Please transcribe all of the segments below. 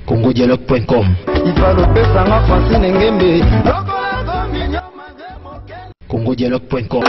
congodialogue.com. congodialogue.com.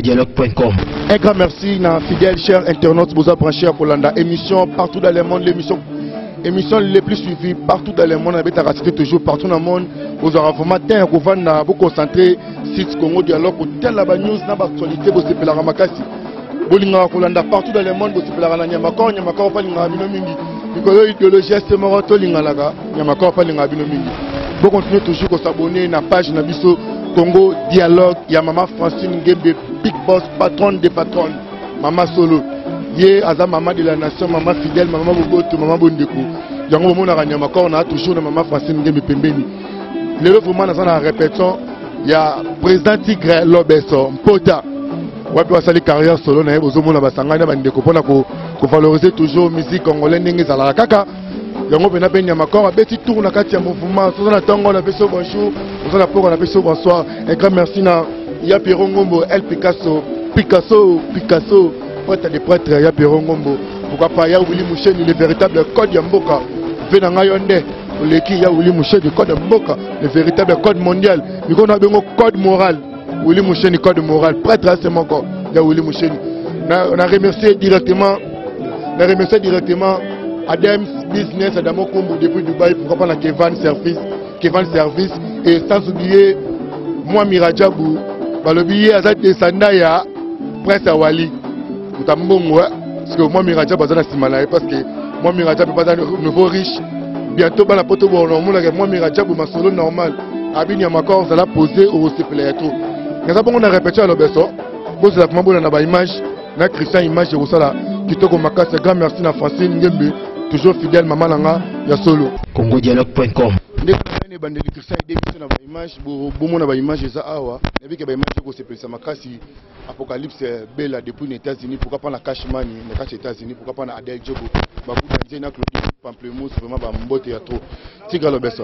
congodialogue.com. Un grand merci, fidèles, chers internautes, vous branché à Kolanda. Émission partout dans le monde, l'émission les plus suivies partout dans le monde. Avec la cité toujours partout dans le monde. Vous aurez vraiment temps à vous concentrer site Congo Dialogue pour telle la news, na actualité, vous êtes la Makasi. Bolinga Kolanda partout dans le monde, vous êtes la Nyamako, Nyamako, Nyamako, Nicolo idéologie c'est moroto lingalaka Nyamakor pas linga bino mingi. Vous continuez toujours à s'abonner na page na biso Congo Dialogue ya Maman Francine Ngembe Big Boss patronne des patronnes Maman Solo. Yé aza maman de la nation, maman fidèle, maman Boboto, maman Bondeko. Yango moment na Nyamakor na toujours na Maman Francine Ngembe pembeni. Le vraiment dans la répétition, il y a président Tigre Lobeso Mpota. Wapi wasali carrière solo na bozo mona basangana bandeko pona ko valoriser toujours musique congolaise ndenge za kaka. Yango pena pe Nyamakor abeti tour na kati ya mouvement, so na tango na peso bonjour, so na poko na peso bonsoir. Un grand merci na ya Pierre Ngombo, El Picasso, Picasso, prêtre des prêtres ya Pierre Ngombo. Pourquoi pas ya Willy Moucheni le véritable code ya mboka. Venanga yonde Oleki ya Willy Moucheni code mboka, le véritable code mondial. Miko na bengo code moral. Willy Moucheni code moral, prêtre c'est mon corps. Ya Willy Moucheni. On a remercié directement Adams Business Adamo Kombo depuis Dubaï, pourquoi pas la Kevan Service et sans oublier moi Miradjabou, balobi azat descendant ya Prince Awali. Utambongo parce que moi Miradjabou azana simalaye parce que moi Miradjabou pas un nouveau riche. Bientôt la poto bon moi Miradjabou ma solo normal. Abi Nyamakor ça l'a posé au CPLATO. Mais ça on a répété à l'obeso. Pose la comment na ba image, na Christian image au sala kitoko makasa grand merci na Francine Ngembe. Toujours fidèle maman langa ya solo congodialogue.com ndeko bandeli Christian idée na ba image bo na ba image za awa et que ba image ko se pesa makasi apocalypse bella depuis les États-Unis pourquoi pas na cash money na cash États-Unis pourquoi pas na Adel Jogo ba ku danze na Claudie Pamplemousse vraiment ba mbote ya trop tika lo besa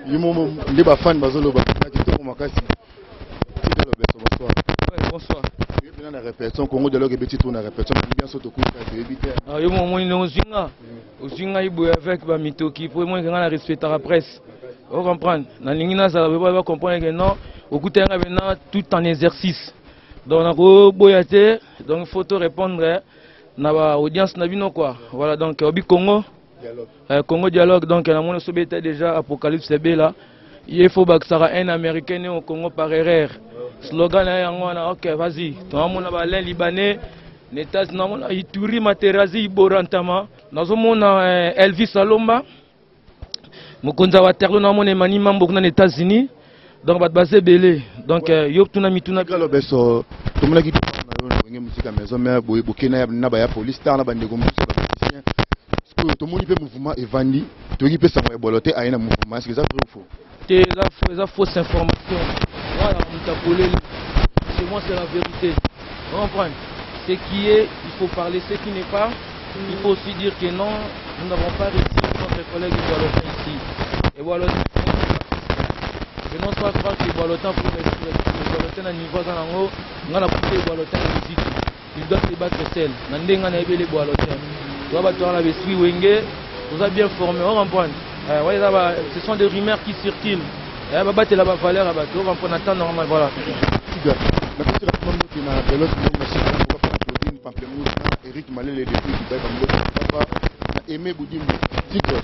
yimo ndi ba fan bazolo ba na kitoko makasi tika lo besa bonsoir. Bonsoir. On a répétition Congo Dialogue et petit tour na répétition bien sauto coup de éviter. Ah yo mo ni ozinga ibo avec ba mitoki pour moi nga na respecter la presse. On comprendre. Na lingina ça va comprendre que non okutenga maintenant tout en exercice. Donc na ko boyate donc photo répondre na ba audience na bino quoi. Voilà donc obi Congo Dialogue. Congo Dialogue donc na mon sobeta déjà Apocalypse Bella. Il faut que ça un américain au Congo par erreur. Slogan là, ok, vas-y. Tout le monde a les Libanais, les États-Unis, Ituri, Materazi, Iborantama. Nous avons Elvis Alomba. Nous avons Waterloo, nous avons Emmanuel Mambo dans les États-Unis. Donc, on basé belé. Donc, yop tuna mituna. Tout le monde qui est musique à maison, mais Burkina na ba police, na ba ndeko musicien. Parce que tout le monde peut mouvement et vandi. Tout le monde peut savoir boloter à un mouvement. Est-ce que ça vrai ou faux? C'est la fausse information. Voilà, chez moi c'est la vérité. Vous comprenez? Ce qui est, il faut parler. Ce qui n'est pas, il faut aussi dire que non, nous n'avons pas réussi notre collègue Boilotin ici. Et Boilotin, je n'ose pas croire que Boilotin pour les Boilotin à niveau en haut, on a poussé Boilotin à visite. Il doit se battre seul. Nandé on a élevé les Boilotin. Toi, tu as la Sui Wenge, vous avez bien formé. Vous comprenez? Ce sont des rumeurs qui circulent. La valeur à bateau, on prend un temps normal, voilà. Eric Malé, les députés du Baï, papa, aimé Boudim, titre.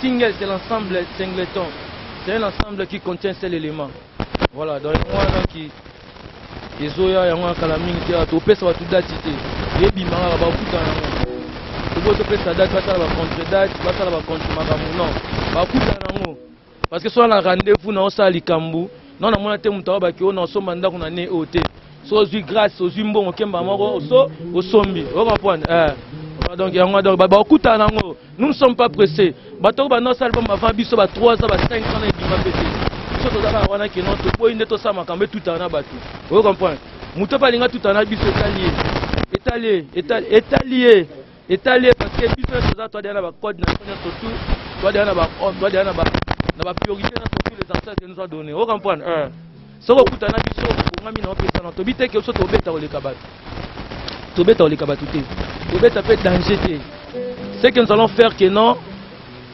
Single, c'est l'ensemble singleton. C'est un ensemble qui contient ces éléments. Voilà, dans les mois qui. Ezoya yango kala mingi te to pesa ba tudati te yebi manga ba kuta nango to bo to pesa date ba sala ba contre date ba sala ba contre magamu non ba kuta nango parce que so na rendez-vous na osala likambu non na mona te muta ba ki ona somba ndako na ne ote so zui grâce zui mbongo kemba moko so osombi o comprendre donc yango donc ba kuta nango nous ne sommes pas pressés ba to ba no sala ba va biso ba 3 ans ba 5 ans na di mapete. Tout comprendre. Mouto palinga tout en abus étalé parce que business toi derrière la code national surtout toi derrière la priorité surtout les ancêtres que nous ont donné. Vous comprenez? Ce que tout en abus pour ngami na pesa na to bité que so to beta ole kabat. To beta ole kabat tout. To beta peut danger. Ce que nous allons faire que non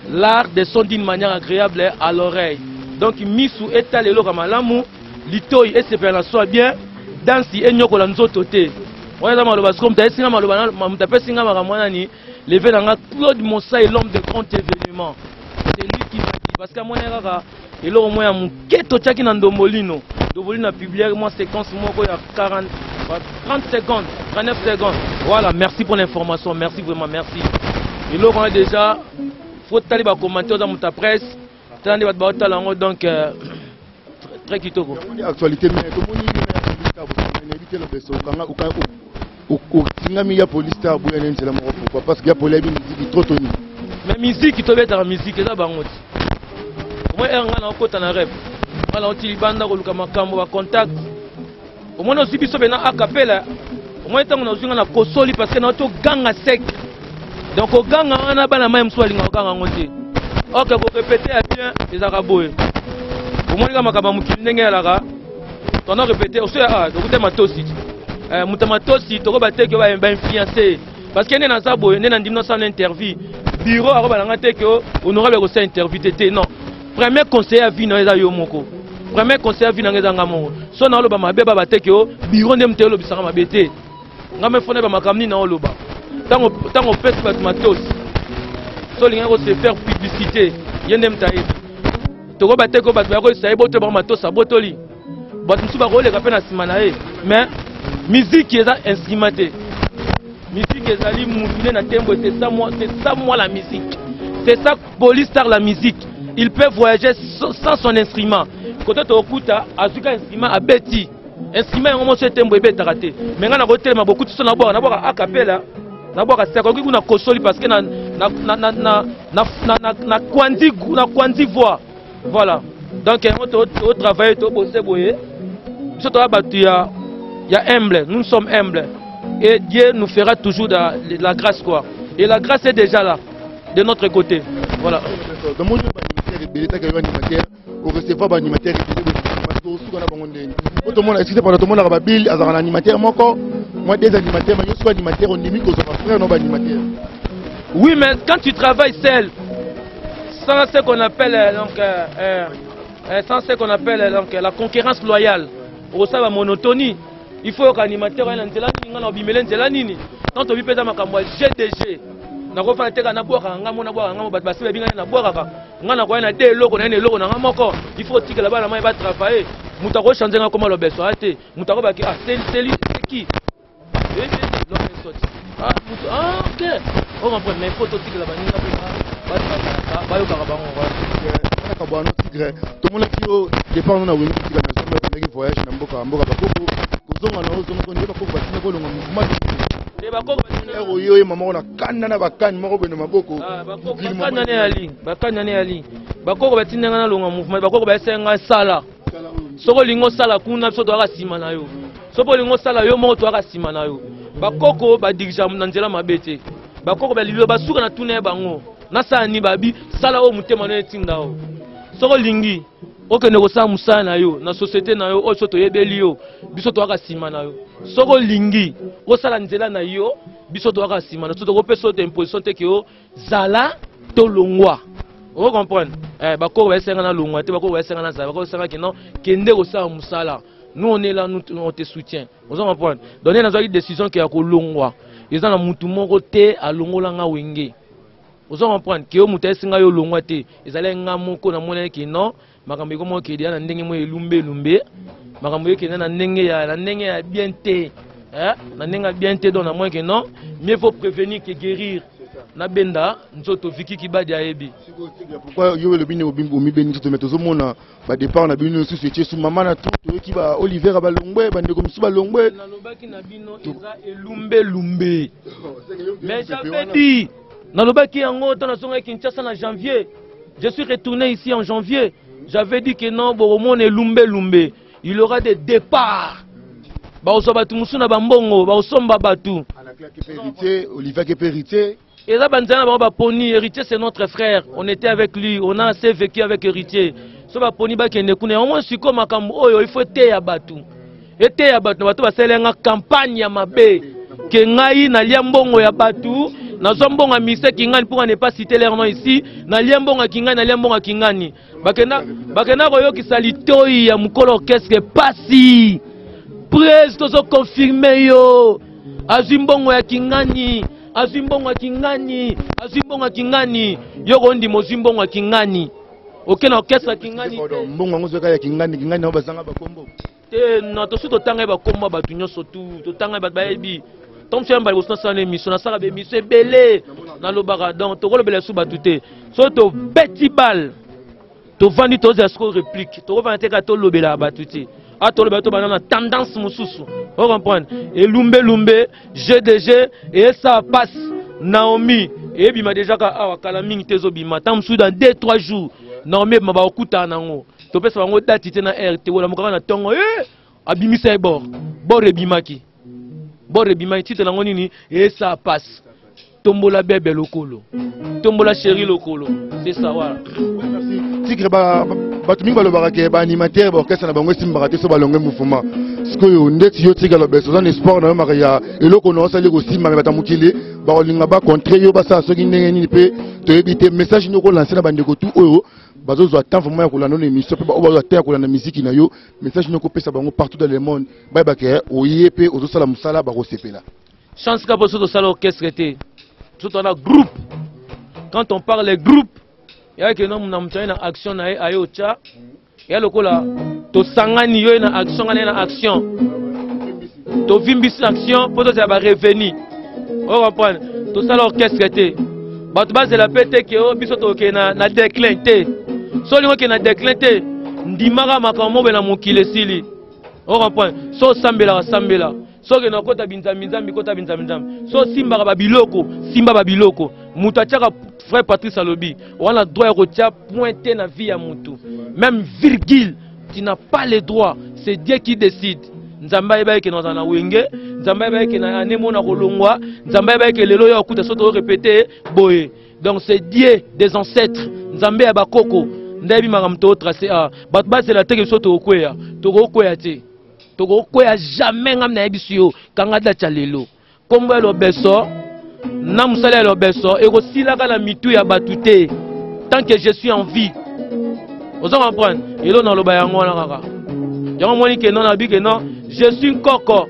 l'art de son d'une manière agréable à l'oreille. Donc misu étalé le kamalamu litoi et se faire soit bien dansi et nyoko la nzoto te. On est dans le bas comme t'as singa malobana m'tapé singa makamwana ni levé dans Claude Mossa et l'homme de grand événement. C'est lui qui dit parce qu'à mon erreur Et là, au moins, mon keto tchaki dans Dombolino. Dombolino a publié moi séquence, moi, il y a 30 secondes, 39 secondes. Voilà, merci pour l'information, merci vraiment, merci. Et là, on a déjà, il faut aller commenter dans ta presse, donc, très kitoko. Actualité, mais tout le monde pourquoi? Parce qu'il y a polémique musique trop tonique. Mais musique, il doit être la musique, c'est ça. Moi, je suis côté de rêve. Je suis en contact. Au moins, je suis en acapella. Au moins, je suis en console parce que je suis gang sec. Donc, au gang, on a même soit gang. Ok, pour répéter bien, les arabes. Au moins, je suis en répéter. Je suis Mutamatosi, tu vas influencer. Parce qu'il y a un sabo, il y a une interview. Bureau, honorable aussi interview. Non. Premier conseiller à vie, premier conseiller à vie, son nom est Mabé Babateko, bureau n'est pas le Bissara Mabete. Nous fondé par Makamni dans Oloba. Tant qu'on fait ce matos, Solinga se faire publicité. Yendem Taïd. Toko Bateko Batbaro, ça est beau te matos à Botoli. Batmusu Baro, les rappels à Simanae. Mais, musique qui est instrumentée. Musique qui est allée mouiller dans tempo, c'est ça moi la musique. C'est ça police star la musique. Il peut voyager sans son instrument. Quand tu écoutes, Azuka instrument à Betty. Instrument est un tempo et bête raté. Mais on a tellement beaucoup de choses à boire. On a boire à capella. On a boire à Sakogi ou na console parce que na quanti voix. Voilà. Donc on travaille, on bosse boyer. Il y a humble, nous sommes humbles. Et Dieu nous fera toujours de la grâce quoi. Et la grâce est déjà là, de notre côté. Voilà. Dans mon animateur, au recevoir animateur, tout le monde excusez pendant tout le monde a babil, un animateur, moi des animateurs, mais je suis animateur, on dit que je frère non animateur. Oui, mais quand tu travailles seul, sans ce qu'on appelle la concurrence loyale, au sein de la monotonie, il faut qu'un animateur ait un nini. Quand on vit dans ma campagne, GDG. Na ko fa teka na boka ngamo na boka ngamo basi ba binga na boka ka ngana ko na de loko na ne loko na ngamoko il faut tika la bana mai ba travailler muta ko changer nga comment le beso ate muta ko ba ki c'est qui ok on va prendre mes photos tika la bana ba yo ka ba on va ka tigre tout le monde qui dépend na wini tika na somba na voyage na mboka ba koko kozonga na ozonga ko ndeba ko ba tina ko longa mouvement oyo maman na kanda na bakani moko beno maboko bakanya ne ali bakoko batindenga na longa mouvement bakoko basenga sala soko lingo sala kuna biso to aka sima na yo soko lingo sala yo moko to aka sima na yo bakoko ba dirija na nzela mabete bakoko ba lilo basuka na tuna bango na sala ni babi sala o mutema no etinda o soko lingi okende kosala musala na yo na société na yo oyo to yebeli yo biso to aka sima na yo soko lingi osala nzela na yo biso to aka sima na so to kopesa to imposition te ke yo zala to longwa vous comprenez bakoko basenga na longwa te bakoko basenga na zala bakoko basenga ke non kende kosala musala nous on est là nous on te soutient vous comprenez donner na zali décision ke ya ko longwa eza na mutu moko te alongola nga wenge vous comprenez ke yo mutu esinga yo longwa te ezala nga moko na mona ke non makambo eko ke dia na ndenge mo elumbe makambo eke na ndenge ya bien te na ndenge bien te donc na moins que non mieux vaut prévenir que guérir na benda nzoto viki kibadi ayebi pourquoi yo le bino mi beni to meto zo mona ba départ na bino sous ce sous maman na tout ki ba Oliver ba longwe ba ndeko msuba longwe na lobaki na bino eza elumbe mais j'avais dit na lobaki yango dans la zone Kinshasa na janvier je suis retourné ici en janvier. J'avais dit que non, Boromon est lumbe. Il y aura des départs. Baosobatumusu bambongo, baosomba batu. Olivier qui est héritier. Et là, Pony, héritier c'est notre frère. On était avec lui, on a assez vécu avec héritier. So Pony bakende kune, au moins si comme Oyo, il faut te ya batu. Et te ya batu, batu baselenga campagne ya mabe. Que ngai na liambongo ya batu. Na zombonga mise kingani pour ne pas citer leur nom ici na liambonga kingani bakena koyo kisalitoyi ya mukolo orchestre pasi presto so confirmer yo azimbongo ya kingani azimbongo ya kingani yo kondi mozimbongo ya kingani aucun orchestre kingani mbongo ngo zoka ya kingani na bazanga bakombo te na to suto tanga ba komba ba tunyo sotu to tanga ba bayebi tom se mbali bosna sana émission na sala be émission belé na lobaka donc to kolobela su batute so to beti bal to vandi to zesko réplique to vandi te ka to lobela batute a to lobela to banana tendance mususu on comprend et lumbe GDG et ça passe Naomi et bima déjà ka awa kala mingi tezo bima tam su dans 2-3 jours Naomi ma ba okuta nango to pesa bango date te na RT wala mokaka na tongo abimisa e bor rebimaki titre nango nini et ça passe tombola bébé lokolo tombola chéri lokolo c'est ça voilà tigre batu mingi balobaka ke ba animateur ba orchestre na bango simbaka te so balonge mouvement sikoyo ndeti yo tigre lo beso dans sport na maka ya eloko no sali ko simba me batamukile ba olinga ba contre yo basa soki ndenge nini pe to ebite message nyoko lancer na bandeko tu oyo bazozo attend vraiment ya kolanda émission pe ba ozo attend ya kolanda musique na yo message nyoko pesa bango partout dans le monde ba ba ke oyepe ozo sala musala ba ko sepela chance ka boso to sala orchestre te tout on a groupe quand on parle les groupes il y a que non na action na ayo cha ya lokola to sangani yo na action to vimbisi action pour to ba revenu on comprend to sala orchestre te bato base la pete ke o biso to ke na déclin te so lingo ke na déclin te ndimaka makambo be na mokile sili on comprend so sambela so ke na kota binzambi kota binzambi so simba ba biloko mutu atiaka frère Patrice Alobi on a droit de pointer na vie à mutu même virgule tu n'as pas le droit c'est Dieu qui décide nzamba eba ke na wenge nzamba eba ke na anemo na kolongwa nzamba eba ke lelo yo kuta soto répéter boye donc c'est Dieu des ancêtres nzambe ya bakoko ndebi makamto tracé a bat ba c'est la teke soto okweya to okweya te to okweya jamais ngam na ebisio kanga da chalelo kombo lo beso na musala lo beso et aussi la la mitu ya batute tant que je suis en vie vous en comprendre et là dans le bayango na kaka yango moni ke non abi ke non je suis koko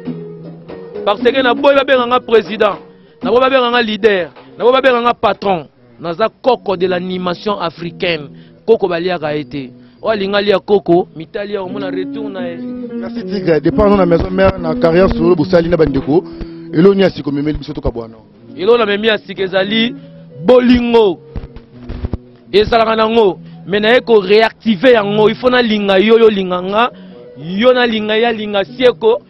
parce que na boy ba benga président na boy ba benga leader na boy ba benga patron na za koko de l'animation africaine koko balia ka été o linga lia koko mitalia o mona retour na merci tigre dépend na maison mère na carrière solo busali na bandeko elo ni asiko memeli biso to kabwana elo na memi asiko ezali bolingo ezalaka nango mais na eko réactiver yango il faut na linga yo linganga yo na linga ya linga sieko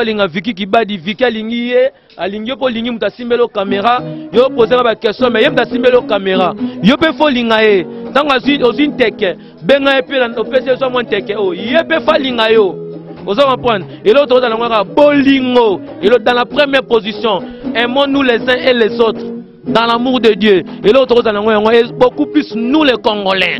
linga viki kibadi viki alingi ye alingi po lingi mutasimbelo caméra yo poser ba question mais ye mutasimbelo caméra yo pe fo linga ye tanga ozin teke benga e pe na opese so mo teke o ye pe fa linga yo ozo comprendre et l'autre dans la bolingo et l'autre dans la première position aimons-nous les uns et les autres dans l'amour de Dieu et l'autre dans la beaucoup plus nous les Congolais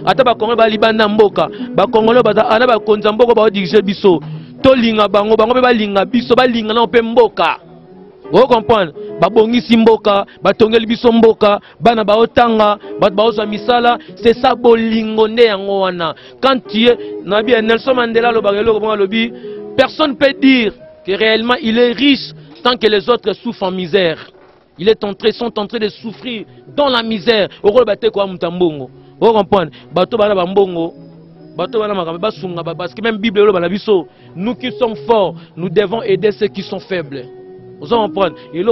ata ba Congolais ba libanda mboka ba Congolais ba ana ba konza mboka ba dirige biso to linga bango pe ba linga biso ba linga na pe mboka vous comprenez ba bongisi mboka ba tongeli biso mboka bana ba otanga ba oza misala c'est ça bolingo nde yango wana quand tu es nabi Nelson Mandela lo bagelo ko lobi personne peut dire que réellement il est riche tant que les autres souffrent en misère. Ils sont en train de souffrir dans la misère. Vous comprenez? Parce que même Bible, nous qui sommes forts, nous devons aider ceux qui sont faibles. Vous comprenez? Et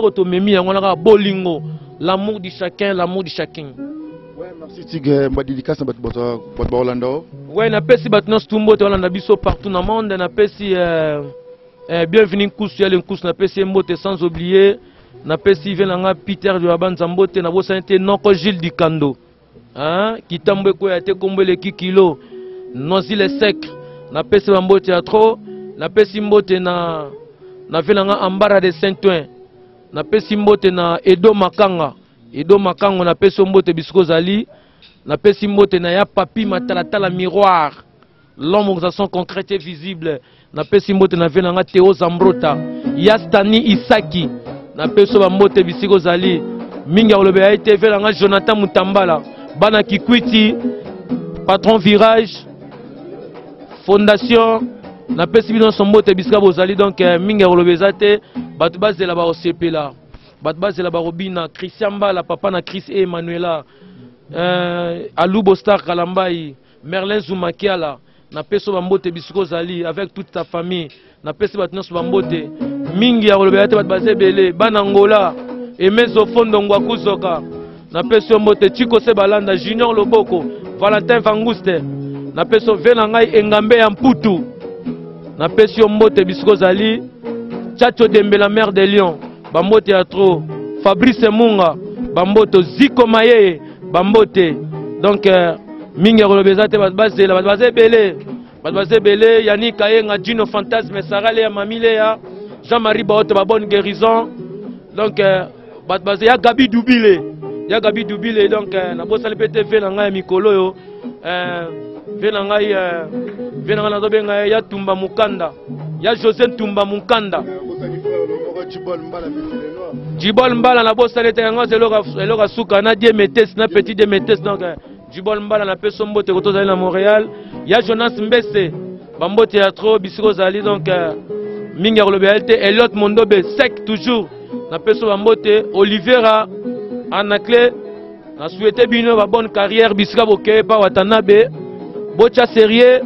bolingo, l'amour de chacun, l'amour de chacun. Ouais, merci Tigre. Ma dédicace à Orlando. Ouais, na pesi batnos tumbo te Orlando biso partout dans le monde. Na pesi bienvenue Kousu, yale Kousu na pesi mbote sans oublier. Na pesi venanga Peter de Abanza mbote na bosa inte noko Gilles du Kando. Hein? Kitambwe ko ya te kombele kilo. Nozi le sec. Na pesi mbote ya trop. Na pesi mbote na venanga Ambara de Saint-Ouen. Na pesi mbote na Edo Makanga. Edo Makango na pesi mbote bisiko zali. Na pesi mbote na ya papi matalatala miroir. L'homme organisation concrète et visible. Na pesi mbote na venanga Théo Zambrota. Yastani Isaki. Na pesi mbote bisiko zali. Minga olobe ya été venanga Jonathan Mutambala. Bana Kikwiti. Patron Virage. Fondation. Na pesi bino sombote bisiko zali donc minga olobe zate. Batu base la ba OCP là. Batbaz la barobina Christian Bala papa na Chris et Emmanuela Alubo Star Kalambai, Merlin Zoumakiala, na peso bambote bisiko zali avec toute ta famille, na peso batnos bambote, mingi ya kolobelate bat bazebele, banangola, emezo fondo ngwakuzoka, na peso mbote Chiko Sebalanda, Junior Loboko, Valentin Vanguste, na peso Venangai Engambe ya Mputu, na peso mbote bisiko zali, Chacho Dembe la mère de Lyon, bambote ya trop, Fabrice Munga, bambote Ziko Maye, bambote, donc mingi kolobezate bazela baze belé Yannick Kayenga Dino Fantasme Sarale ya Mamile ya Jean-Marie Baoto ba bonne guérison, donc baze ya Gabi Dubile donc na bosali pete ve na ngai mikolo yo ve na ngai na dobenga ya Tumba Mukanda ya José Tumba Mukanda Jibol Mbala na bosali te nga eloka suka na Diemetes na petit Diemetes, donc Jibol Mbala na peso mbote koto zali na Montréal, ya Jonas Mbese bambote ya trop bisiko zali, donc mingi ya kolobelte Elliot Mondobe sec toujours na peso bambote Olivera Anaclé na souhaité bino ba bonne carrière bisika boke pa Watanabe bocha sérieux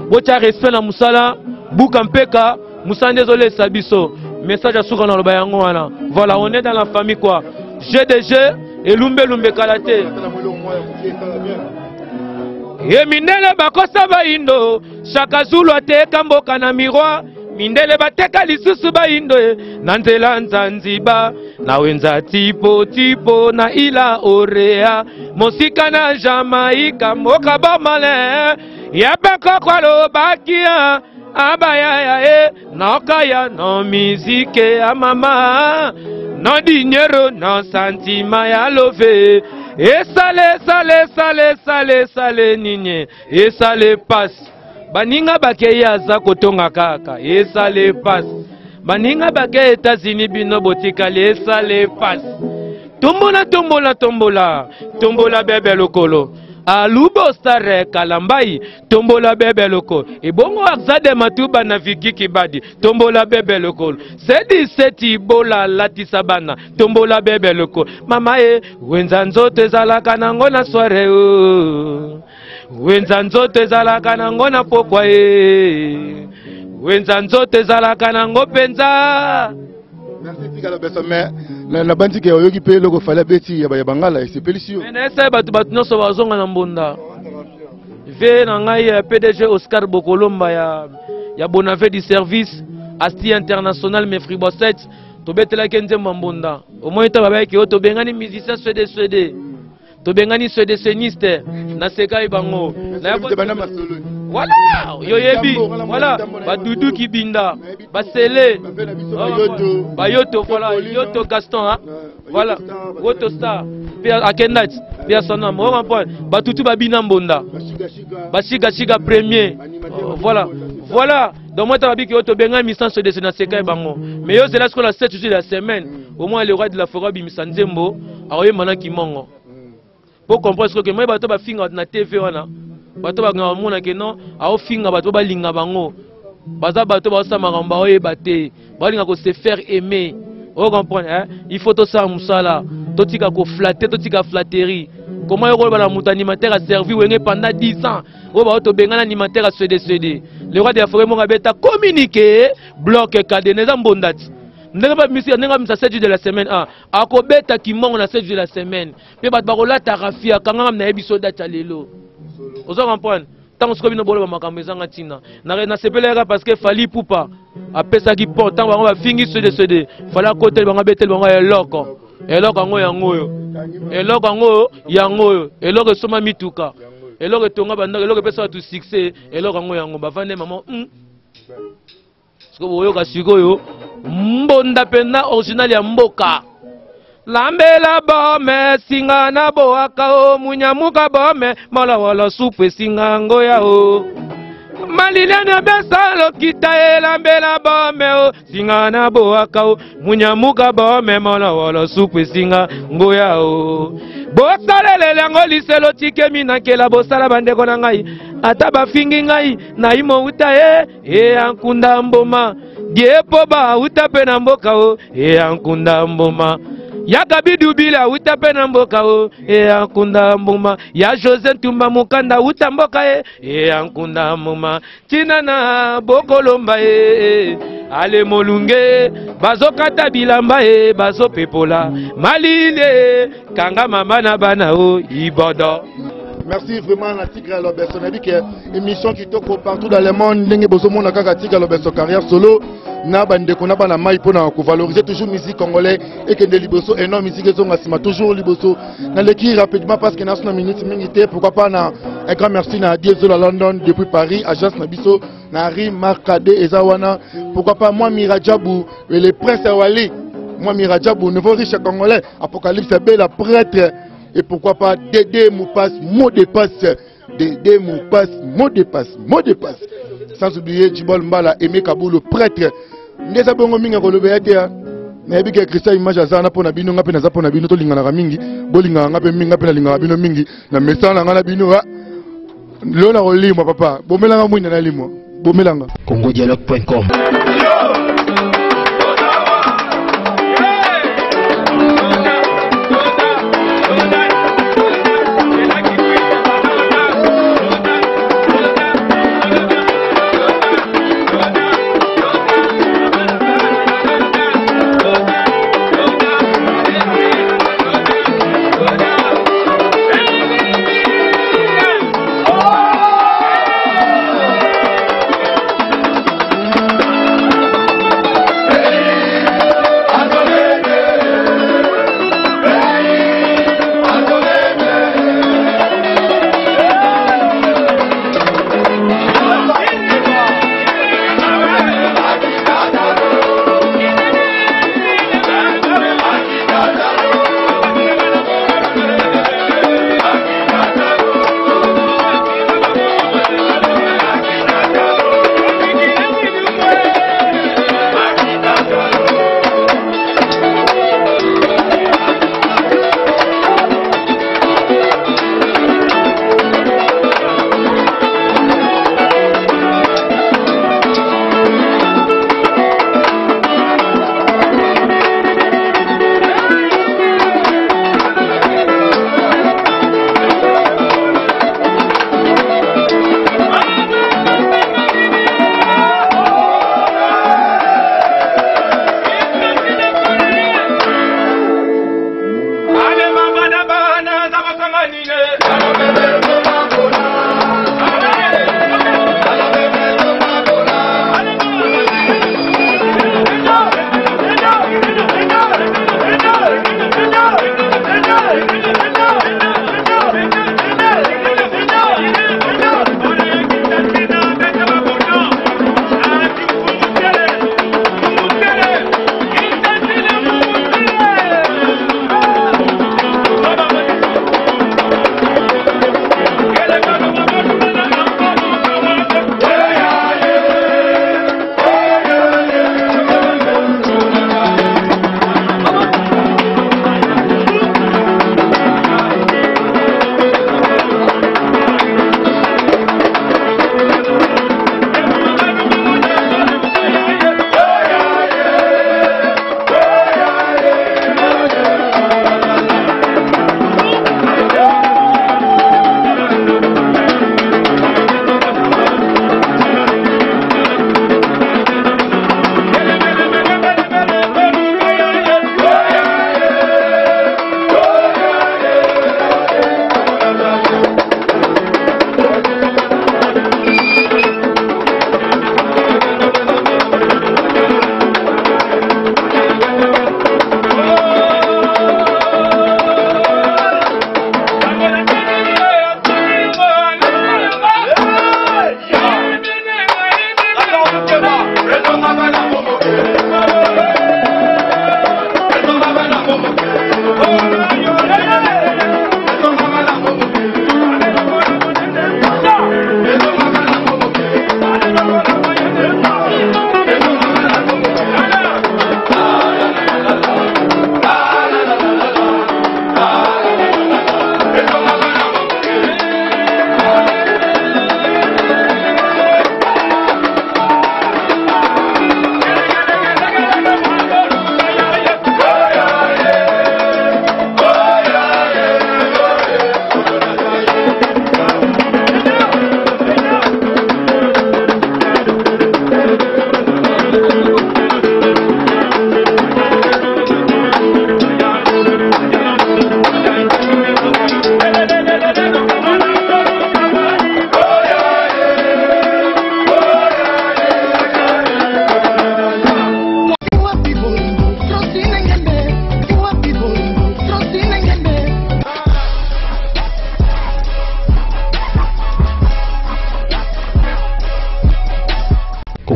bocha respect na musala buka mpeka musande désolé sabiso message à souka na loba yango wana. Voilà, on est dans la famille quoi. GDG et Lumbe Kalate. Ye mindele bakosa baindo Shaka Zulu ateka mboka na miroir, mindele bateka lisusu baindo na nzela Nzanzibar na wenza tipo na ila orea mosika na Jamaika mboka bomale ya bako kwalo bakia abaya nokaya no musique ya mama no dinero no santima ya love. Et sale ninye, et sale passe. Baninga bakeya za kotonga kaka, et sale passe. Baninga bakeya États-Unis bino botikali, et sale passe. Tombola bebe lokolo. Alubo Star Kalambai, tombola bebe loko. Et bongo akzade matuba na viki kibadi, tombola bebe loko. Sedi seti bola lati sabana, tombola bebe loko. Mama wenzanzo tezalaka nango na soare wenzanzo tezalaka nango na pokwa wenzanzo tezalaka nango penza. Merci Tika mais la bandi qui a occupé le fallait beti ya bangala c'est pélicio. Mais essa batu noso bazonga na mbonda. Ve na ngai PDG Oscar Bokolomba ya Bonavé du service Asti International mais Fribosset to betela kenze mbonda. Au moins to baba ki to bengani musicien suédé. To bengani suédéniste na sekai bango. Na voilà, yoyebi, voilà, Badoudou Kibinda, Basele, Bayoto, voilà, Yoto Gaston, hein? Voilà, Woto Star, Akendat, Pia Sonam, on comprend, Batutu Babina Mbonda, Bashiga premier, voilà, donc moi, tu as dit que tu as bien mis sur des sénateurs bango. Mais c'est là ce qu'on a 7 jours de la semaine, au moins le roi de la forêt, Bimisanzembo, a eu maintenant qui manque. Pour comprendre ce que moi, tu as fait na TV, bato baganga mona ke non ao finga bato balinga bango baza bato ba makambo oyeba te balinga ko se faire aimer. On comprend hein, il faut to ça musala totika ko flatter totika flatterie. Comment yoko ba la mutu animateur a servi wenge pendant 10 ans o ba to benga animateur a cédé le roi de la forêt mo beta communiquer bloc cadenas mbondati ndenge ba misi ndenge misa 7 jours de la semaine akobeta kimongo na 7 jours de la semaine pe bato bakola tarafia kanga na ebiso data lelo. Vous comprenez? Tant que nous avons tina na sepelera parce que fali poupa apesa ki pont tant on va finir ce de fala côté banga betel banga eloko yango eloko soma mituka eloko tonga banda eloko pesa tu succès eloko yango bavande maman ce que vous yoka sikoyo mbonda pena original ya mboka. Lambela bome singa na boaka o munyamuka bome mala wala supe singa ngoya o malilene besalo kita lambela bome o singa na boaka o munyamuka bome mala wala supe singa ngoya o bosalele lango liselo tikemi na kela bosala bandeko na ngai ata bafingi ngai na imo uta ankunda mboma diepo ba uta pe na mboka o ankunda mboma ya Gabidu Bila uta pena mboka o e ankunda mbuma ya José Tumba Mukanda uta mboka e ankunda mbuma tinana bokolomba ale molunge bazo kata bilamba bazo pepola malile kanga mama na bana o ibodo. Merci vraiment à Tigre Lobesso. On a dit que émission qui toque partout dans le monde. N'engé bozo mon akaka Tigre Lobesso carrière solo. Na bande kona bana mai pona ko valoriser toujours musique congolais et que de liboso énorme musique que zonga sima toujours liboso. Na l'équipe rapidement parce que na sona minute minute pourquoi pas na un grand merci na Diesel à London depuis Paris agence na biso na Ri Markade Ezawana pourquoi pas moi Miradjabou et les princes Wali moi Miradjabou nouveau riche congolais Apocalypse Bella prêtre. Et pourquoi pas Dédé Moupass, mot de passe. Dédé Moupass, mot de passe, mot de passe. Sans oublier Djibol Mbala, Aimé Kabou, le prêtre. Ndeza bongo minga kolobeyate ya. Na yebi ke Christian image azana pona bino ngape na za pona bino to lingana ka mingi. Bolinga ngape mingi ngape na lingana bino mingi. Na mesana ngana bino ha. Lona kolimo papa. Bomelanga mwina na limo. Bomelanga. congodialogue.com.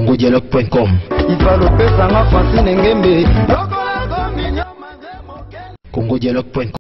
congodialogue.com ivalopesanga Francine Ngembe congodialogue.com